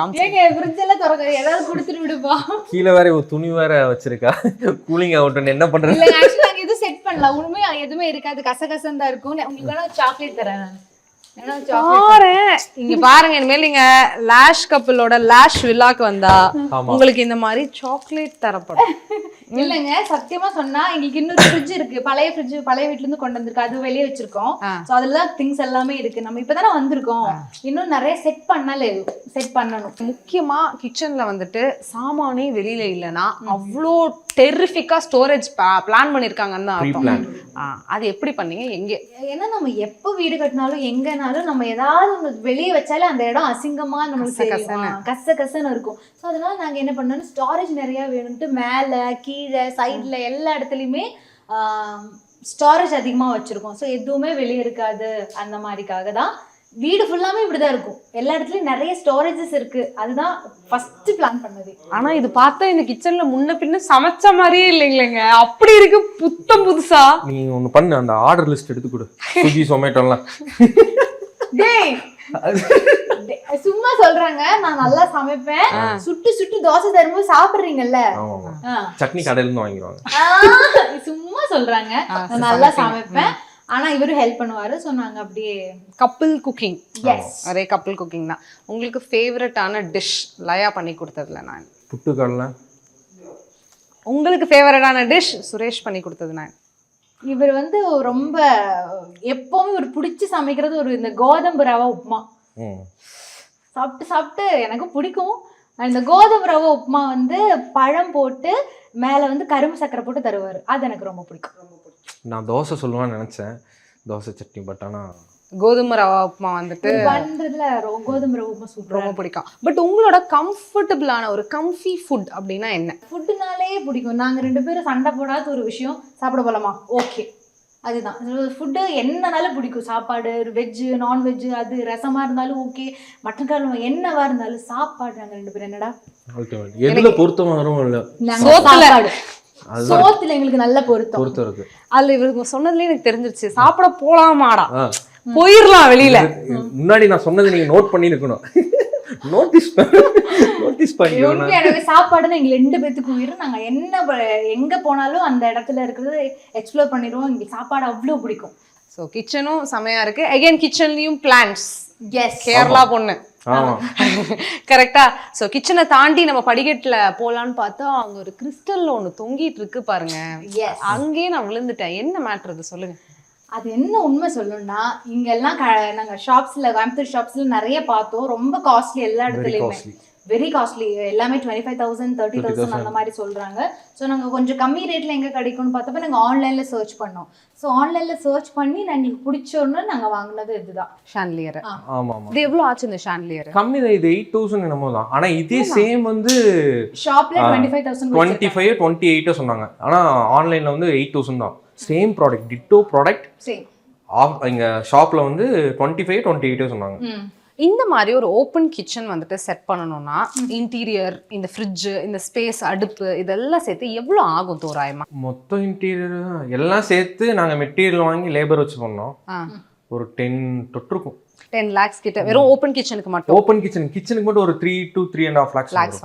ஏங்க ஃப்ரிட்ஜ் எல்லாம் திறக்க ஏதாவது கொடுத்துட்டு விடுப்பா. கீழே வேற ஒரு துணி வேற வச்சிருக்கா. கூலிங் ஆகட்டும் என்ன பண்றது? இல்ல ஆக்சுவலி நாங்க எதுவும் செட் பண்ணல. உண்மையா எதுவுமே இருக்காது. கசகசன்னு தான் இருக்கும். உங்களுக்கு வேணா சாக்லேட் தரேன் நான். இங்க பாருங்க, இனிமேல் நீங்க லாஷ் கப்பிளோட லாஷ் வில்லாக்கு வந்தா உங்களுக்கு இந்த மாதிரி சாக்லேட் தரப்படும். இல்லங்க சத்தியமா சொன்னா எங்களுக்கு இன்னொரு ஃப்ரிட்ஜ் இருக்கு. பழைய ஃப்ரிட்ஜ் பழைய வீட்ல இருந்து கொண்டு வந்திருக்கு. அது வெளியே வச்சிருக்கோம். சோ அதுலதான் திங்ஸ் எல்லாமே இருக்கு. நம்ம இப்பதானே வந்திருக்கோம். இன்னும் நிறைய செட் பண்ணணும். முக்கியமா கிச்சன்ல வந்துட்டு சாமானே வெளியில இல்லைன்னா அவ்வளோ டெரிஃபிக்கா ஸ்டோரேஜ் பிளான் பண்ணிருக்காங்கன்னு தான் அர்த்தம். அது எப்படி பண்ணீங்க? எங்க? ஏன்னா நம்ம எப்ப வீடு கட்டினாலும் எங்கனாலும் நம்ம ஏதாவது ஒண்ணு வெளியே வச்சாலே அந்த இடம் அசிங்கமா நம்மளுக்கு கசகசன்னு இருக்கும். ஸோ அதனால நாங்க என்ன பண்ணோம், ஸ்டோரேஜ் நிறைய வேணும்ட்டு மேல கீழே சைட்ல எல்லா இடத்துலயுமே ஸ்டோரேஜ் அதிகமா வச்சிருக்கோம். ஸோ எதுவுமே வெளியே இருக்காது. அந்த மாதிரிக்காக தான் வீடு ஃபுல்லாமே இப்படிதான் இருக்கும். எல்லா இடத்துலயும் நிறைய ஸ்டோரேஜஸ் இருக்கு. அதுதான் ஃபர்ஸ்ட் பிளான் பண்ணது. ஆனா இது பார்த்தா இந்த கிச்சன்ல முன்ன பின்ன சமைச்ச மாதிரியே இல்லைங்களேங்க. அப்படி இருக்கு புத்தம் புதுசா. நீங்க ஒண்ணு பண்ணு, அந்த ஆர்டர் லிஸ்ட் எடுத்து கொடு. ஸ்விக்கி ஜொமேட்டோலாம். டேய் சும்மா சொல்றாங்க, நான் நல்லா சமைப்பேன். சுட்டு சுட்டு தோசை தரும்போது சாப்பிடுறீங்கல்ல, சட்னி கடையில இருந்து வாங்கிடுவாங்க. சும்மா சொல்றாங்க நான் நல்லா சமைப்பேன். ஆனா இவரு ஹெல்ப் பண்ணுவாரு. ஸோ நாங்க அப்படியே கப்பிள் குக்கிங். ஒரே கப்பிள் குக்கிங் தான். உங்களுக்கு ஃபேவரட்டான டிஷ் லயா பண்ணி கொடுத்ததுல நான் புட்டுக்கடலை. உங்களுக்கு ஃபேவரட்டான டிஷ் சுரேஷ் பண்ணி கொடுத்தது நான். இவர் வந்து ரொம்ப எப்பவுமே ஒரு பிடிச்சி சமைக்கிறது ஒரு இந்த கோதம்பு ரவா உப்புமா. சாப்பிட்டு சாப்பிட்டு எனக்கு பிடிக்கும். இந்த கோதம்பு ரவா உப்புமா வந்து பழம் போட்டு மேல வந்து கரும்பு சக்கரை போட்டு தருவாரு. அது எனக்கு ரொம்ப பிடிக்கும். நான் தோசை சொல்லுவான்னு நினைச்சேன், தோசை சட்னி. பட் ஆனா கோதுமை ரவா உப்புமா வந்துட்டு பண்றதுல கோதுமை ரவா உப்புமா சூப்பர், ரொம்ப பிடிக்கும். பட் உங்களோட கம்ஃபர்டபுளான ஒரு கம்ஃபி ஃபுட் அப்படின்னா என்ன? ஃபுட்டுனாலே பிடிக்கும். நாங்க ரெண்டு பேரும் சண்டை போடாத ஒரு விஷயம், சாப்பிட போலாமா, ஓகே, அதுதான். ஃபுட்டு என்னனாலும் பிடிக்கும். சாப்பாடு வெஜ்ஜு நான்வெஜ்ஜு, அது ரசமா இருந்தாலும் ஓகே, மட்டன் குழம்பு என்னவா இருந்தாலும் சாப்பாடு. நாங்க ரெண்டு பேரும் என்னடா எதுல பொருத்தமா வரும் இல்ல, சாப்பாடு. சோத்துல எங்களுக்கு நல்ல பொருத்தம் இருக்கு. அதுல இவருக்கு சொன்னதுலயே எனக்கு தெரிஞ்சிருச்சு, சாப்பிட போலாமாடா, போயிடலாம் வெளியில. முன்னாடி நான் சொன்னதை நீங்க நோட் பண்ணி இருக்கணும். நோட்டீஸ் பண்ணி. எனவே சாப்பாடுன்னு எங்க ரெண்டு பேத்துக்கு உயிர். நாங்க எங்க போனாலும் அந்த இடத்துல இருக்கிறது எக்ஸ்ப்ளோர் பண்ணிடுவோம். எங்களுக்கு சாப்பாடு அவ்வளவு பிடிக்கும். ஸோ கிச்சனும் செமையா இருக்கு. அகைன் கிச்சன்லயும் பிளான்ஸ். எஸ், கேரளா பொண்ணு கரெக்டா. ஸோ கிச்சனை தாண்டி நம்ம படிக்கட்டுல போலான்னு பார்த்தா அங்க ஒரு கிறிஸ்டல்ல ஒண்ணு தொங்கிட்டு இருக்கு பாருங்க. அங்கேயே நான் விழுந்துட்டேன். என்ன மேட்டர் அது சொல்லுங்க. அது என்ன உண்மை சொல்லணும்னா, இங்க எல்லாம் நாங்க ஷாப்ஸ்ல, கோயம்புத்தூர் ஷாப்ஸ்ல நிறைய பார்த்தோம். ரொம்ப காஸ்ட்லி, எல்லா இடத்துலயுமே வெரி காஸ்ட்லி. எல்லாமே 25,000 30,000 அந்த மாதிரி சொல்றாங்க. ஸோ நாங்க கொஞ்சம் கம்மி ரேட்ல எங்க கிடைக்கும்னு பார்த்தப்ப நாங்க ஆன்லைன்ல சர்ச் பண்ணோம். ஸோ ஆன்லைன்ல சர்ச் பண்ணி எங்களுக்கு பிடிச்சோன்னு நாங்க வாங்கினது இதுதான், ஷான்லியர். ஆமா. இது எவ்வளவு ஆச்சு இந்த ஷான்லியர்? கம்மி தான், இது 8,000 என்னமோ தான். ஆனா இதே சேம் வந்து ஷாப்ல 25,000 28 சொன்னாங்க. ஆனா ஆன்லைன்ல வந்து 8,000 தான். Same product, ditto product same. இங்க ஷாப்ல வந்து 25-28 சொன்னாங்க. இந்த மாதிரி ஒரு ஓப்பன் கிச்சன் வந்துட்டு செட் பண்ணணும்னா இன்டீரியர், இந்த ஃப்ரிட்ஜ், இந்த ஸ்பேஸ், அடுப்பு, இதெல்லாம் சேர்த்து எவ்வளோ ஆகும் தோராயமா? மொத்தம் இன்டீரியர் எல்லாம் சேர்த்து நாங்க மெட்டீரியல் வாங்கி லேபர் வச்சு பண்ணோம். ஒரு 10 தொட்டிருக்கும். 10 lakhs கிட்ட வெறும் ஓப்பன் கிச்சனுக்கு மட்டும். ஓப்பன் கிச்சனுக்கு மட்டும் ஒரு 3 to 3.5 lakhs வந்து